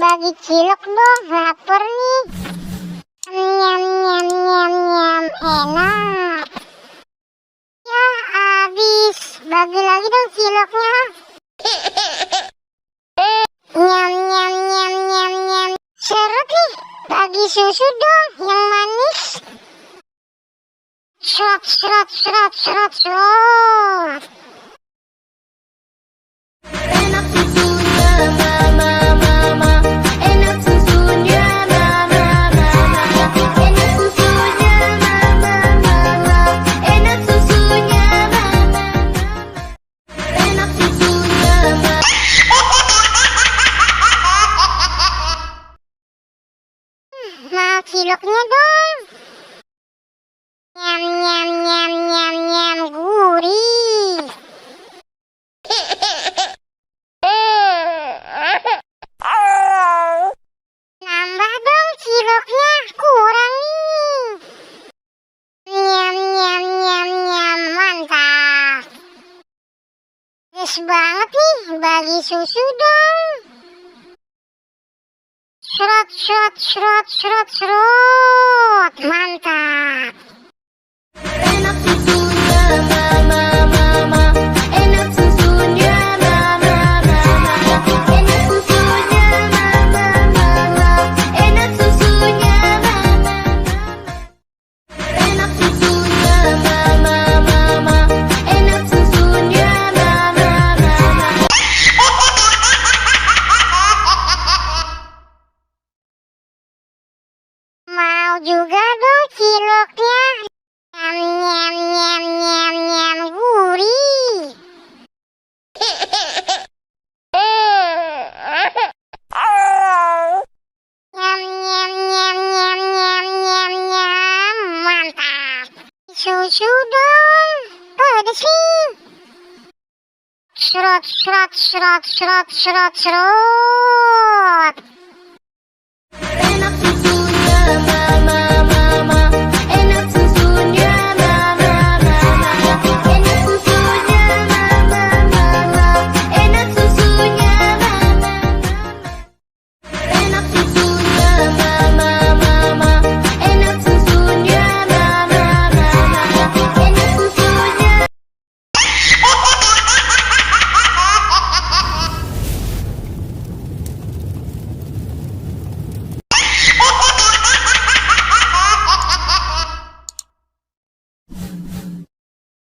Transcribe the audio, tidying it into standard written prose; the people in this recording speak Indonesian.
bagi cilok dong, lapar nih. Nyam nyam nyam nyam, enak. Ya habis, bagi lagi dong ciloknya. Nyam nyam nyam nyam nyam. Serut nih, bagi susu dong yang manis. Serot serot serot serot serot. Enak susunya mama mama, enak susunya mama mama, enak susunya mama mama, enak susunya mama mama, enak susunya mama. Mau ciloknya dong. Nyam nyam nyam nyam nyam, gurih. Nambah dong ciloknya, kurang nih. Nyam nyam nyam nyam, mantap. Pedes banget nih, bagi susu dong. Serot serot serot serot serot, mantap. Enak susunya mama mama, enak susunya mama mama, enak susunya mama mama, enak susunya mama mama, enak susunya mama mama, enak susunya mama mama. Mau juga dong ciloknya. Nyam nyam nyam nyam nyam, gurih. Nyam nyam nyam nyam nyam nyam nyam, mantap. Susu dong, pedes nih. Serot serot serot serot serot serot.